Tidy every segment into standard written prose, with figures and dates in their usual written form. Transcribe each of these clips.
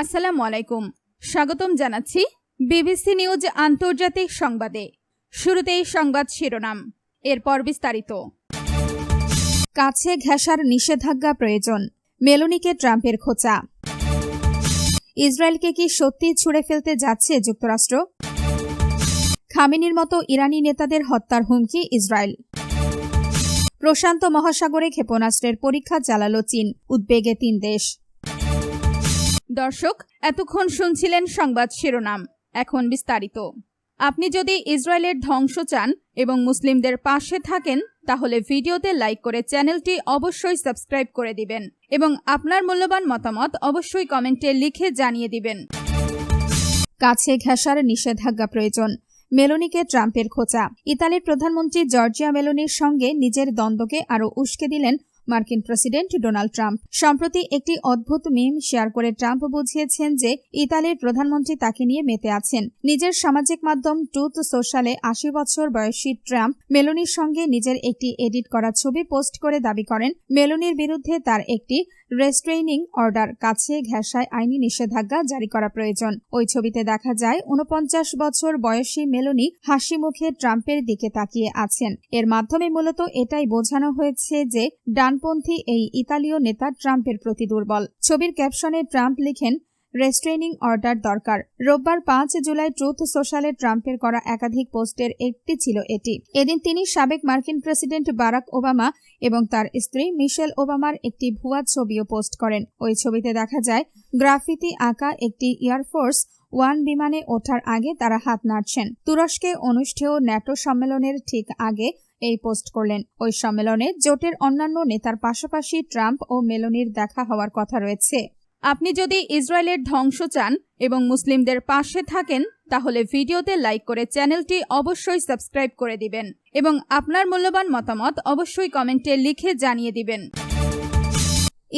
আসসালামু আলাইকুম। স্বাগতম জানাচ্ছি বিবিসি নিউজ আন্তর্জাতিক সংবাদে। শুরুতেই সংবাদ শিরোনাম, এরপর বিস্তারিত। কাছে ঘেঁষার নিষেধাজ্ঞা প্রয়োজন, মেলোনিকে ট্রাম্পের খোঁচা। ইসরায়েলকে কি সত্যি ছুঁড়ে ফেলতে যাচ্ছে যুক্তরাষ্ট্র? খামেনির মতো ইরানি নেতাদের হত্যার হুমকি ইসরায়েল। প্রশান্ত মহাসাগরে ক্ষেপণাস্ত্রের পরীক্ষা চালালো চীন, উদ্বেগে 3 দেশ। দর্শক, এতক্ষণ শুনছিলেন সংবাদ শিরোনাম, এখন বিস্তারিত। আপনি যদি ইসরায়েলের ধ্বংস চান এবং মুসলিমদের পাশে থাকেন, তাহলে ভিডিওতে লাইক করে চ্যানেলটি অবশ্যই সাবস্ক্রাইব করে দিবেন এবং আপনার মূল্যবান মতামত অবশ্যই কমেন্টে লিখে জানিয়ে দিবেন। কাছে ঘেঁষার নিষেধাজ্ঞা প্রয়োজন, মেলোনিকে ট্রাম্পের খোঁচা। ইতালির প্রধানমন্ত্রী জর্জিয়া মেলোনির সঙ্গে নিজের দ্বন্দ্বকে আরও উস্কে দিলেন মার্কিন প্রেসিডেন্ট ডোনাল্ড ট্রাম্প। সম্প্রতি একটি অদ্ভুত মিম শেয়ার করে ট্রাম্প বুঝিয়েছেন যে ইতালির প্রধানমন্ত্রী তাকে নিয়ে মেতে আছেন। নিজের সামাজিক মাধ্যম ট্রুথ সোশ্যালে 80 বছর বয়সী ট্রাম্প মেলোনির সঙ্গে নিজের একটি এডিট করা ছবি পোস্ট করে দাবি করেন মেলোনির বিরুদ্ধে তার একটি রেস্ট্রেইনিং অর্ডার, কাছে ঘেঁষায় আইনি নিষেধাজ্ঞা জারি করা প্রয়োজন। ওই ছবিতে দেখা যায় 49 বছর বয়সী মেলোনি হাসি মুখে ট্রাম্পের দিকে তাকিয়ে আছেন। এর মাধ্যমে মূলত এটাই বোঝানো হয়েছে যে ডানপন্থী এই ইতালীয় নেতা ট্রাম্পের প্রতি দুর্বল। ছবির ক্যাপশনে ট্রাম্প লিখেন, রেস্ট্রেইনিং অর্ডার দরকার। রোববার 5 জুলাই ট্রুথ সোশ্যালে ট্রাম্পের করা একাধিক পোস্টের একটি ছিল এটি। এদিন তিনি সাবেক মার্কিন প্রেসিডেন্ট বারাক ওবামা এবং তার স্ত্রী মিশেল ওবামার একটি ভুয়া ছবিও পোস্ট করেন। ওই ছবিতে দেখা যায় গ্রাফিতি আঁকা একটি এয়ারফোর্স 1 বিমানে ওঠার আগে তারা হাত নাড়ছেন। তুরস্কে অনুষ্ঠেয় ন্যাটো সম্মেলনের ঠিক আগে এই পোস্ট করলেন। ওই সম্মেলনে জোটের অন্যান্য নেতার পাশাপাশি ট্রাম্প ও মেলোনির দেখা হওয়ার কথা রয়েছে। আপনি যদি ইসরায়েলের ধ্বংস চান এবং মুসলিমদের পাশে থাকেন, তাহলে ভিডিওতে লাইক করে চ্যানেলটি অবশ্যই সাবস্ক্রাইব করে দিবেন এবং আপনার মূল্যবান মতামত অবশ্যই কমেন্টে লিখে জানিয়ে দিবেন।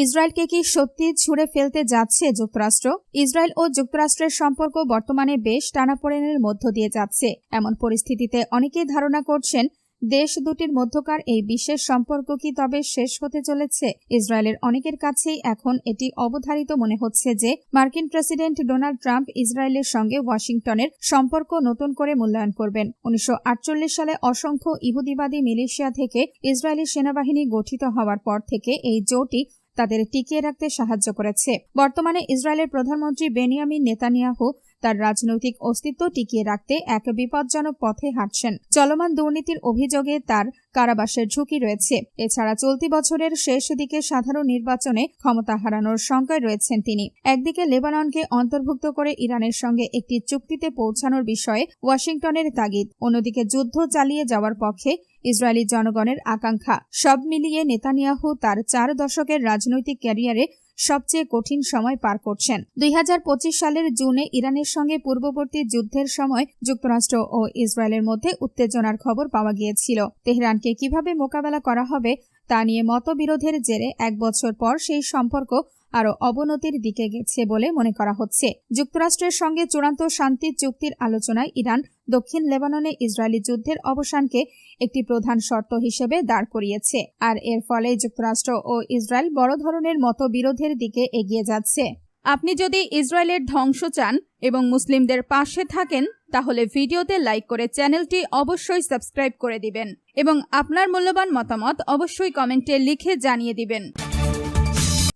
ইসরায়েলকে কি সত্যি ছুঁড়ে ফেলতে যাচ্ছে যুক্তরাষ্ট্র? ইসরায়েল ও যুক্তরাষ্ট্রের সম্পর্ক বর্তমানে বেশ টানাপোড়েনের মধ্য দিয়ে যাচ্ছে। এমন পরিস্থিতিতে অনেকেই ধারণা করছেন দেশ দুটির মধ্যকার এই বিশেষ সম্পর্ক কি তবে শেষ হতে চলেছে? ইসরায়েলের অনেকের কাছেই এখন এটি অবধারিত মনে হচ্ছে যে মার্কিন প্রেসিডেন্ট ডোনাল্ড ট্রাম্প ইসরায়েলের সঙ্গে ওয়াশিংটনের সম্পর্ক নতুন করে মূল্যায়ন করবেন। 1948 সালে অসংখ্য ইহুদিবাদী মিলিশিয়া থেকে ইসরায়েলি সেনাবাহিনী গঠিত হওয়ার পর থেকে এই জোটই তাদের টিকিয়ে রাখতে সাহায্য করেছে। বর্তমানে ইসরায়েলের প্রধানমন্ত্রী বেনিয়ামিন নেতানিয়াহু তার রাজনৈতিক অস্তিত্ব টিকিয়ে রাখতে এক বিপজ্জনক পথে হাঁটছেন। চলমান দুর্নীতির অভিযোগে তার কারাবাসের ঝুঁকি রয়েছে। এছাড়া চলতি বছরের শেষ দিকে সাধারণ নির্বাচনে ক্ষমতা হারানোর শঙ্কায় রয়েছেন তিনি। একদিকে লেবাননকে অন্তর্ভুক্ত করে ইরানের সঙ্গে একটি চুক্তিতে পৌঁছানোর বিষয়ে ওয়াশিংটনের তাগিদ, অন্যদিকে যুদ্ধ চালিয়ে যাওয়ার পক্ষে ইসরায়েলি জনগণের আকাঙ্ক্ষা। সব মিলিয়ে নেতানিয়াহু তার 4 দশকের রাজনৈতিক ক্যারিয়ারে সবচেয়ে কঠিন সময় পার করছেন। 2025 সালের জুনে ইরানের সঙ্গে পূর্ববর্তী যুদ্ধের সময় যুক্তরাষ্ট্র ও ইসরায়েলের মধ্যে উত্তেজনার খবর পাওয়া গিয়েছিল। তেহরানকে কিভাবে মোকাবেলা করা হবে তা নিয়ে মতবিরোধের জেরে 1 বছর পর সেই সম্পর্ক আরও অবনতির দিকে গেছে বলে মনে করা হচ্ছে। যুক্তরাষ্ট্রের সঙ্গে চূড়ান্ত শান্তি চুক্তির আলোচনায় ইরান দক্ষিণ লেবাননে ইসরায়েলি যুদ্ধের অবসানকে একটি প্রধান শর্ত হিসেবে দাঁড় করিয়েছে, আর এর ফলে যুক্তরাষ্ট্র ও ইসরায়েল বড় ধরনের মতবিরোধের দিকে এগিয়ে যাচ্ছে। আপনি যদি ইসরায়েলের ধ্বংস চান এবং মুসলিমদের পাশে থাকেন, তাহলে ভিডিওতে লাইক করে চ্যানেলটি অবশ্যই সাবস্ক্রাইব করে দিবেন এবং আপনার মূল্যবান মতামত অবশ্যই কমেন্টে লিখে জানিয়ে দিবেন।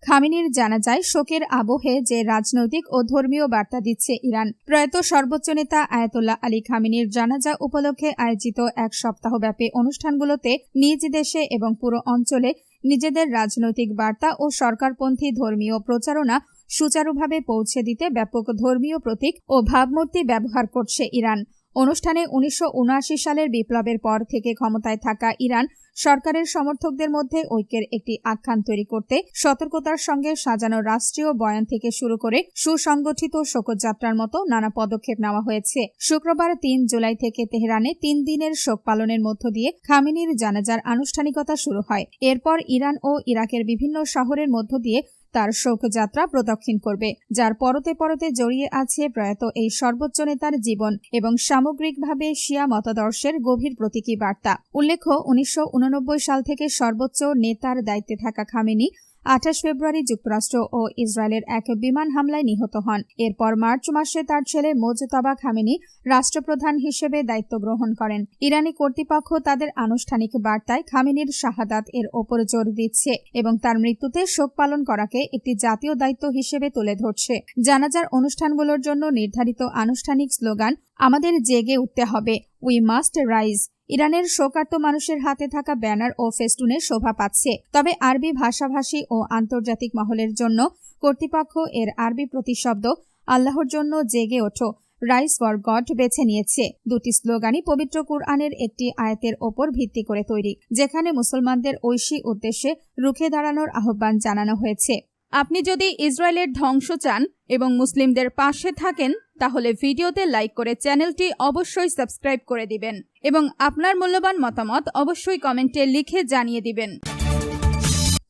খামেনির জানাজায় শোকের আবহে যে রাজনৈতিক ও ধর্মীয় বার্তা দিচ্ছে ইরান। প্রয়াত সর্বোচ্চ নেতা আয়াতুল্লাহ আলী খামেনির জানাজা উপলক্ষে আয়োজিত 1 সপ্তাহব্যাপী অনুষ্ঠানগুলোতে নিজ দেশে এবং পুরো অঞ্চলে নিজেদের রাজনৈতিক বার্তা ও সরকারপন্থী ধর্মীয় প্রচারণা সুচারুভাবে পৌঁছে দিতে ব্যাপক ধর্মীয় প্রতীক ও ভাবমূর্তি ব্যবহার করছে ইরান। অনুষ্ঠানে 1979 সালের বিপ্লবের পর থেকে ক্ষমতায় থাকা ইরান সরকারের সমর্থকদের মধ্যে ঐক্যের একটি আখ্যান তৈরি করতে সতর্কতার সঙ্গে সাজানো রাষ্ট্রীয় বয়ান থেকে শুরু করে সুসংগঠিত শোকযাত্রার মতো নানা পদক্ষেপ নেওয়া হয়েছে। শুক্রবার 3 জুলাই থেকে তেহরানে 3 দিনের শোক পালনের মধ্য দিয়ে খামেনির জানাজার আনুষ্ঠানিকতা শুরু হয়। এরপর ইরান ও ইরাকের বিভিন্ন শহরের মধ্য দিয়ে তার শোকযাত্রা প্রদক্ষিণ করবে, যার পরতে পরতে জড়িয়ে আছে প্রয়াত এই সর্বোচ্চ নেতার জীবন এবং সামগ্রিকভাবে শিয়া মতাদর্শের গভীর প্রতীকী বার্তা। উল্লেখ্য, 1989 সাল থেকে সর্বোচ্চ নেতার দায়িত্বে থাকা খামেনি 28 ফেব্রুয়ারি যুক্তরাষ্ট্র ও ইসরায়েলের এক বিমান হামলায় নিহত হন। এরপর মার্চ মাসে তার ছেলে মোজতবা খামেনি রাষ্ট্রপ্রধান হিসেবে দায়িত্ব গ্রহণ করেন। ইরানি কর্তৃপক্ষ তাদের আনুষ্ঠানিক বার্তায় খামেনির শাহাদাত এর ওপর জোর দিচ্ছে এবং তার মৃত্যুতে শোক পালন করাকে একটি জাতীয় দায়িত্ব হিসেবে তুলে ধরছে। জানাজার অনুষ্ঠানগুলোর জন্য নির্ধারিত আনুষ্ঠানিক স্লোগান আমাদের জেগে উঠতে হবে, উই মাস্ট রাইজ। ইরানের শোকার্ত মানুষের হাতে থাকা ব্যানার ও ফেস্টুনে শোভা পাচ্ছে। তবে আরবি ভাষাভাষী ও আন্তর্জাতিক মহলের জন্য কর্তৃপক্ষ এর আরবি প্রতিশব্দ আল্লাহর জন্য জেগে ওঠো, রাইজ ফর গড বেছে নিয়েছে। দুটি স্লোগানই পবিত্র কুরআনের একটি আয়াতের ওপর ভিত্তি করে তৈরি, যেখানে মুসলমানদের ঐশী উদ্দেশ্যে রুখে দাঁড়ানোর আহ্বান জানানো হয়েছে। আপনি যদি ইসরায়েলের ধ্বংস চান এবং মুসলিমদের পাশে থাকেন তাহলে ভিডিওতে লাইক করে চ্যানেলটি অবশ্যই সাবস্ক্রাইব করে দিবেন এবং আপনার মূল্যবান মতামত অবশ্যই কমেন্টে লিখে জানিয়ে দিবেন।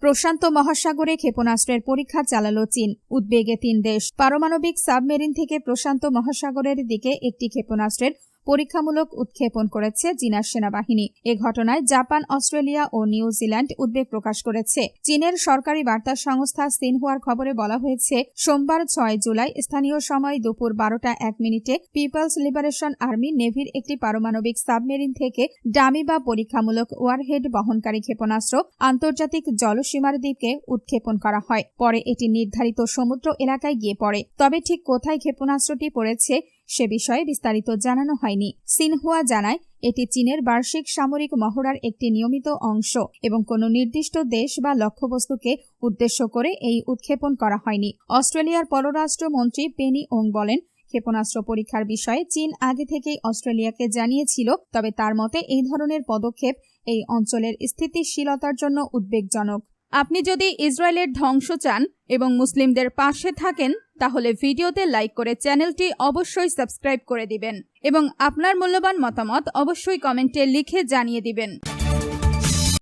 প্রশান্ত মহাসাগরে ক্ষেপণাস্ত্রের পরীক্ষা চালালো চীন, উদ্বেগে 3 দেশ। পারমাণবিক সাবমেরিন থেকে প্রশান্ত মহাসাগরের দিকে একটি ক্ষেপণাস্ত্রের পরীক্ষামূলক উৎক্ষেপণ করেছে চীনের সেনাবাহিনী। এ ঘটনায় জাপান, অস্ট্রেলিয়া ও নিউজিল্যান্ড উদ্বেগ প্রকাশ করেছে। চীনের সরকারি বার্তা সংস্থা সিনহুয়ার খবরে বলা হয়েছে, সোমবার 6 জুলাই স্থানীয় সময় দুপুর 12:01 পিপলস লিবারেশন আর্মি নেভির একটি পারমাণবিক সাবমেরিন থেকে ডামি বা পরীক্ষামূলক ওয়ারহেড বহনকারী ক্ষেপণাস্ত্র আন্তর্জাতিক জলসীমার দিকে উৎক্ষেপণ করা হয়। পরে এটি নির্ধারিত সমুদ্র এলাকায় গিয়ে পড়ে। তবে ঠিক কোথায় ক্ষেপণাস্ত্রটি পড়েছে সে বিষয়ে বিস্তারিত জানানো হয়নি। সিনহুয়া জানায়, এটি চীনের বার্ষিক সামরিক মহড়ার একটি নিয়মিত অংশ এবং কোনো নির্দিষ্ট দেশ বা লক্ষ্যবস্তুকে উদ্দেশ্য করে এই উৎক্ষেপণ করা হয়নি। অস্ট্রেলিয়ার পররাষ্ট্রমন্ত্রী পেনি ওং বলেন, ক্ষেপণাস্ত্র পরীক্ষার বিষয়ে চীন আগে থেকেই অস্ট্রেলিয়াকে জানিয়েছিল, তবে তার মতে এই ধরনের পদক্ষেপ এই অঞ্চলের স্থিতিশীলতার জন্য উদ্বেগজনক। আপনি যদি ইসরায়েলের ধ্বংস চান এবং মুসলিমদের পাশে থাকেন তাহলে ভিডিওতে লাইক করে চ্যানেলটি অবশ্যই সাবস্ক্রাইব করে দিবেন এবং আপনার মূল্যবান মতামত অবশ্যই কমেন্টে লিখে জানিয়ে দিবেন।